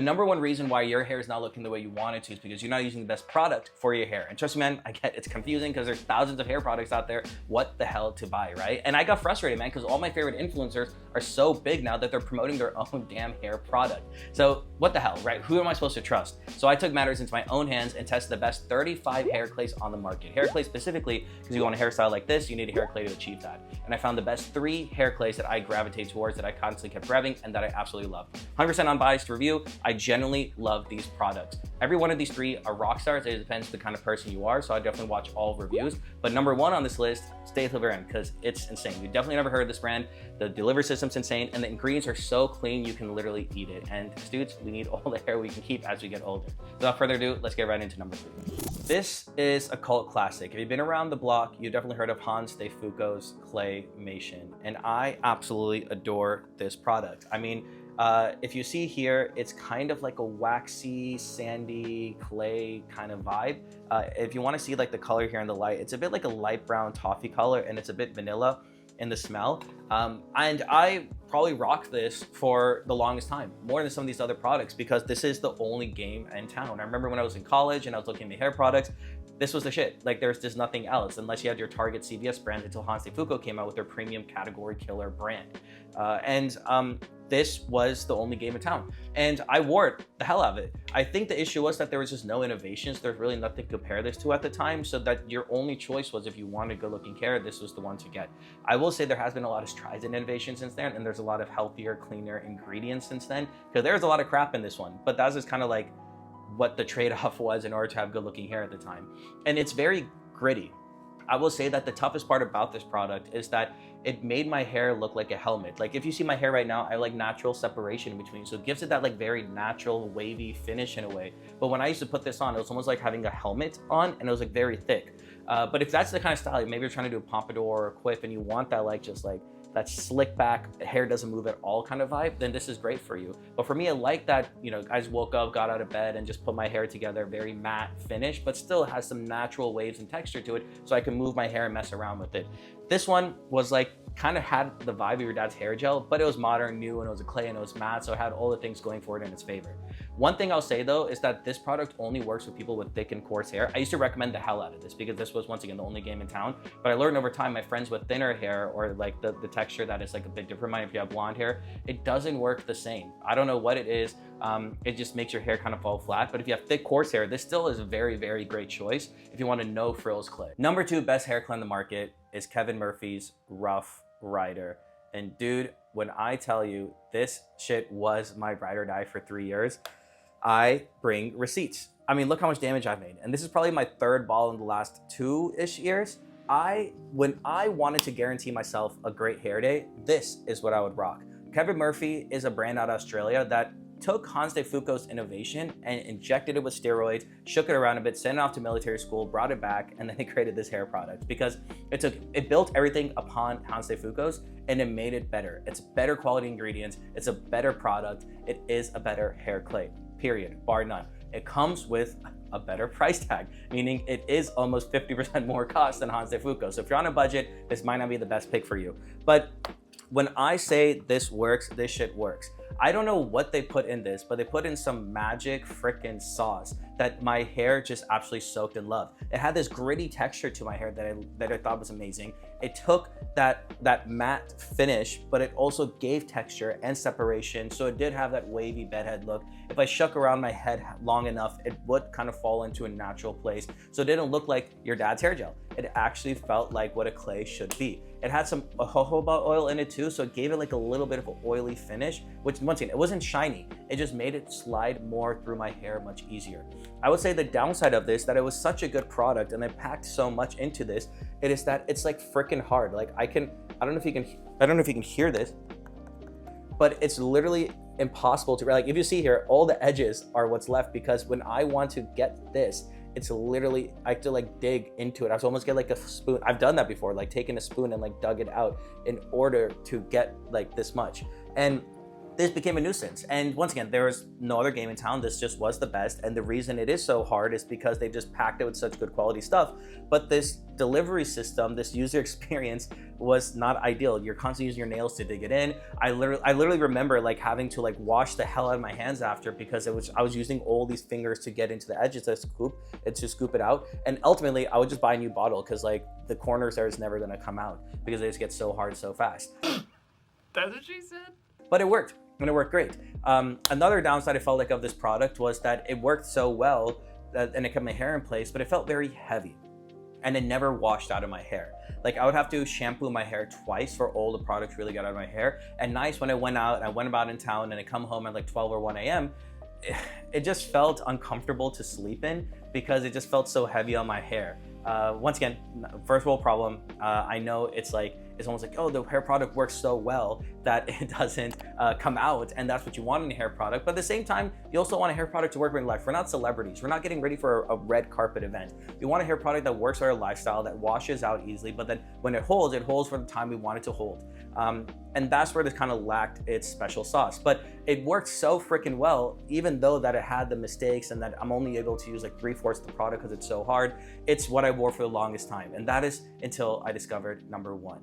The number one reason why your hair is not looking the way you want it to is because you're not using the best product for your hair. And trust me, man, I get it's confusing because there's thousands of hair products out there. What the hell to buy, right? And I got frustrated, man, because all my favorite influencers are so big now that they're promoting their own damn hair product. So what the hell, right? Who am I supposed to trust? So I took matters into my own hands and tested the best 35 hair clays on the market. Hair clays specifically, because you want a hairstyle like this, you need a hair clay to achieve that. And I found the best 3 hair clays that I gravitate towards, that I constantly kept grabbing, and that I absolutely love. 100% unbiased review. I genuinely love these products. Every one of these 3 are rock stars. It depends the kind of person you are, so I definitely watch all reviews. But number 1 on this list, stay till the very end, because it's insane. You've definitely never heard of this brand. The delivery system's insane, and the ingredients are so clean you can literally eat it. And dudes, we need all the hair we can keep as we get older. Without further ado, let's get right into number 3. This is a cult classic. If you've been around the block, you've definitely heard of Hanz Fuko's Claymation, and I absolutely adore this product. I mean, if you see here, it's kind of like a waxy, sandy, clay kind of vibe. If you want to see like the color here in the light, it's a bit like a light brown toffee color, and it's a bit vanilla in the smell. And I probably rocked this for the longest time, more than some of these other products, because this is the only game in town. I remember when I was in college and I was looking at hair products, this was the shit. Like there's just nothing else unless you had your Target CVS brand until Hanz Fuko came out with their premium category killer brand. This was the only game in town, and I wore it the hell out of it. I think the issue was that there was just no innovations. There's really nothing to compare this to at the time, so that your only choice was, if you wanted good looking hair, this was the one to get. I will say there has been a lot of strides in innovation since then, and there's a lot of healthier, cleaner ingredients since then, because there's a lot of crap in this one, but that's just kind of like what the trade-off was in order to have good looking hair at the time. And it's very gritty. I will say that the toughest part about this product is that it made my hair look like a helmet. Like if you see my hair right now, I have like natural separation in between. So it gives it that like very natural wavy finish in a way. But when I used to put this on, it was almost like having a helmet on, and it was like very thick. But if that's the kind of style, maybe you're trying to do a pompadour or a quiff and you want that like just like that slick back, hair doesn't move at all kind of vibe, then this is great for you. But for me, I like that, you know, I just woke up, got out of bed and just put my hair together, very matte finish, but still has some natural waves and texture to it, so I can move my hair and mess around with it. This one was like, kind of had the vibe of your dad's hair gel, but it was modern, new, and it was a clay, and it was matte, so it had all the things going for it in its favor. One thing I'll say though is that this product only works with people with thick and coarse hair. I used to recommend the hell out of this because this was, once again, the only game in town, but I learned over time, my friends with thinner hair, or like the texture that is like a bit different, if you have blonde hair, it doesn't work the same. I don't know what it is. It just makes your hair kind of fall flat. But if you have thick coarse hair, this still is a very, very great choice if you want a no frills clay. Number 2 best hair clay on the market is Kevin Murphy's Rough Rider. And dude, when I tell you this shit was my ride or die for 3 years, I bring receipts. I mean, look how much damage I've made. And this is probably my 3rd ball in the last 2-ish years. When I wanted to guarantee myself a great hair day, this is what I would rock. Kevin Murphy is a brand out of Australia that took Hanz Fuko's innovation and injected it with steroids, shook it around a bit, sent it off to military school, brought it back, and then they created this hair product because it built everything upon Hanz Fuko's and it made it better. It's better quality ingredients, it's a better product, it is a better hair clay, period, bar none. It comes with a better price tag, meaning it is almost 50% more cost than Hanz Fuko. So if you're on a budget, this might not be the best pick for you. But when I say this works, this shit works. I don't know what they put in this, but they put in some magic freaking sauce that my hair just absolutely soaked in love. It had this gritty texture to my hair that I thought was amazing. It took that matte finish, but it also gave texture and separation, so it did have that wavy bedhead look. If I shook around my head long enough, it would kind of fall into a natural place, so it didn't look like your dad's hair gel. It actually felt like what a clay should be. It had some jojoba oil in it too, so it gave it like a little bit of an oily finish, which once again, it wasn't shiny. It just made it slide more through my hair much easier. I would say the downside of this, that it was such a good product and they packed so much into this, it is that it's like freaking hard. Like I don't know if you can hear this, but it's literally impossible to, like if you see here, all the edges are what's left, because when I want to get this, it's literally, I have to like dig into it. I have to almost get like a spoon. I've done that before, like taken a spoon and like dug it out in order to get like this much. And this became a nuisance. And once again, there was no other game in town. This just was the best. And the reason it is so hard is because they just packed it with such good quality stuff. But this delivery system, this user experience was not ideal. You're constantly using your nails to dig it in. I literally remember like having to like wash the hell out of my hands after, because I was using all these fingers to get into the edges to scoop it out. And ultimately I would just buy a new bottle, because like the corners there is never gonna come out because they just get so hard so fast. That's what she said. But it worked, and it worked great. Another downside I felt like of this product was that it worked so well and it kept my hair in place, but it felt very heavy and it never washed out of my hair. Like I would have to shampoo my hair twice for all the products really got out of my hair. And nice when I went about in town and I come home at like 12 or 1 a.m., it just felt uncomfortable to sleep in because it just felt so heavy on my hair. Once again, first world problem. I know it's almost like, oh, the hair product works so well that it doesn't come out, and that's what you want in a hair product. But at the same time, you also want a hair product to work in life. We're not celebrities. We're not getting ready for a red carpet event. We want a hair product that works for our lifestyle, that washes out easily, but then when it holds for the time we want it to hold. And that's where this kind of lacked its special sauce. But it worked so freaking well, even though that it had the mistakes and that I'm only able to use like 3/4 of the product because it's so hard. It's what I wore for the longest time. And that is until I discovered number one.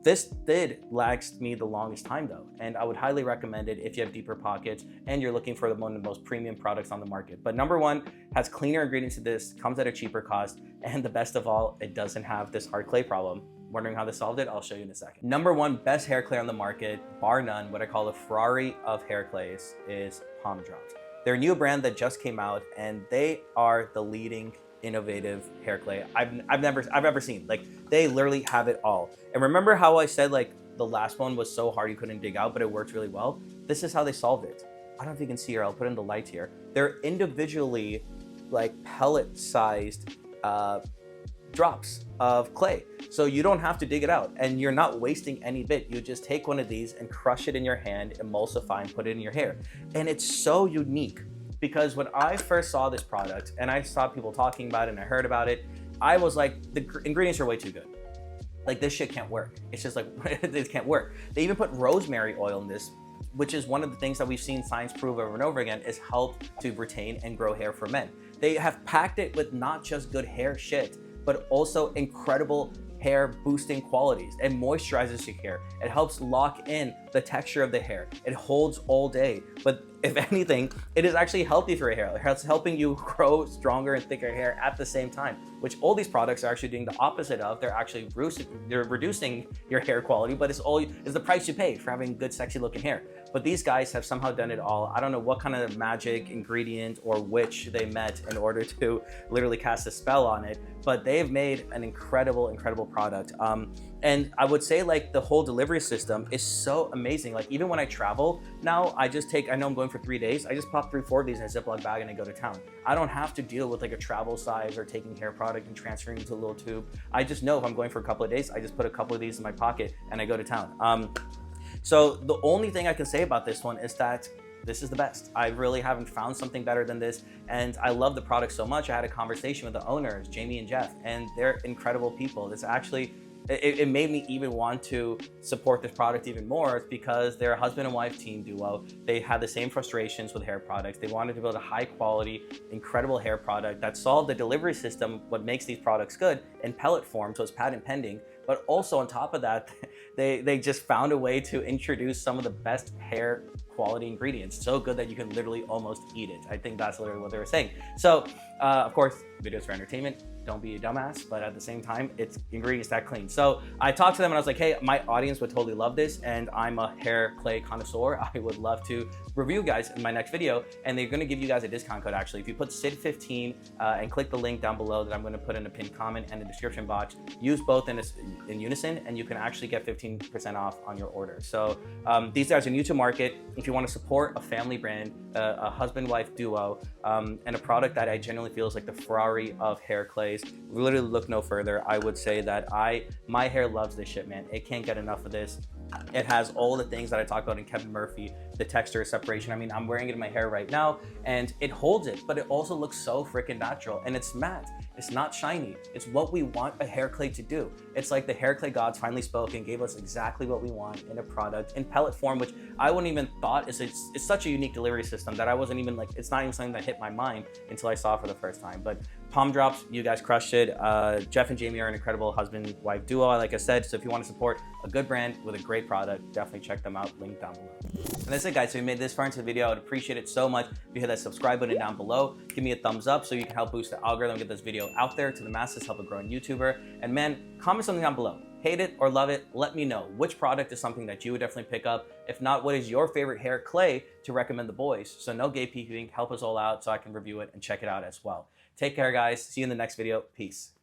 This did last me the longest time though, and I would highly recommend it if you have deeper pockets and you're looking for one of the most premium products on the market. But number one has cleaner ingredients to this, comes at a cheaper cost, and the best of all, it doesn't have this hard clay problem. Wondering how they solved it? I'll show you in a second. Number one best hair clay on the market, bar none, what I call the Ferrari of hair clays, is Palm Drops. They're a new brand that just came out, and they are the leading innovative hair clay I've ever seen. Like they literally have it all. And remember how I said like the last one was so hard you couldn't dig out, but it worked really well? This is how they solved it. I don't know if you can see here, I'll put in the light here. They're individually like pellet sized drops of clay. So you don't have to dig it out and you're not wasting any bit. You just take one of these and crush it in your hand, emulsify, and put it in your hair. And it's so unique because when I first saw this product and I saw people talking about it and I heard about it, I was like, the ingredients are way too good. Like this shit can't work. It's just like, it can't work. They even put rosemary oil in this, which is one of the things that we've seen science prove over and over again is help to retain and grow hair for men. They have packed it with not just good hair shit, but also incredible hair boosting qualities. It moisturizes your hair. It helps lock in the texture of the hair. It holds all day. But if anything, it is actually healthy for your hair. It's helping you grow stronger and thicker hair at the same time, which all these products are actually doing the opposite of. They're actually reducing your hair quality, but it's the price you pay for having good, sexy looking hair. But these guys have somehow done it all. I don't know what kind of magic ingredient or witch they met in order to literally cast a spell on it, but they've made an incredible, incredible product. And I would say like the whole delivery system is so amazing. Like even when I travel now, I know I'm going for 3 days. I just pop 3-4 of these in a Ziploc bag and I go to town. I don't have to deal with like a travel size or taking hair product and transferring it to a little tube. I just know if I'm going for a couple of days, I just put a couple of these in my pocket and I go to town. So the only thing I can say about this one is that this is the best. I really haven't found something better than this, and I love the product so much. I had a conversation with the owners, Jamie and Jeff, and they're incredible people. This actually, it made me even want to support this product even more because they're a husband and wife team duo. They had the same frustrations with hair products. They wanted to build a high quality, incredible hair product that solved the delivery system, what makes these products good, in pellet form, so it's patent pending. But also on top of that, they just found a way to introduce some of the best hair quality ingredients. So good that you can literally almost eat it. I think that's literally what they were saying. So of course, videos for entertainment. Don't be a dumbass, but at the same time, it's ingredients that clean. So I talked to them and I was like, hey, my audience would totally love this. And I'm a hair clay connoisseur. I would love to review guys in my next video. And they're gonna give you guys a discount code actually. If you put SID15 and click the link down below that I'm gonna put in a pinned comment and the description box, use both in unison and you can actually get 15% off on your order. So these guys are new to market. If you wanna support a family brand, a husband-wife duo, and a product that I genuinely feel is like the Ferrari of hair clays, literally look no further. I would say that my hair loves this shit, man. It can't get enough of this. It has all the things that I talked about in Kevin Murphy, the texture separation. I mean, I'm wearing it in my hair right now and it holds it, but it also looks so freaking natural and it's matte. It's not shiny. It's what we want a hair clay to do. It's like the hair clay gods finally spoke and gave us exactly what we want in a product in pellet form, which I wouldn't even thought it's such a unique delivery system that I wasn't even like, it's not even something that hit my mind until I saw it for the first time. But Palm Drops, you guys crushed it. Jeff and Jamie are an incredible husband-wife duo, like I said. So if you want to support a good brand with a great product, definitely check them out. Link down below. And that's it, guys. So if you made this far into the video, I would appreciate it so much if you hit that subscribe button down below. Give me a thumbs up so you can help boost the algorithm, get this video out there to the masses, help a growing YouTuber. And man, comment something down below. Hate it or love it, let me know. Which product is something that you would definitely pick up? If not, what is your favorite hair clay to recommend the boys? So no gatekeeping, help us all out so I can review it and check it out as well. Take care, guys. See you in the next video. Peace.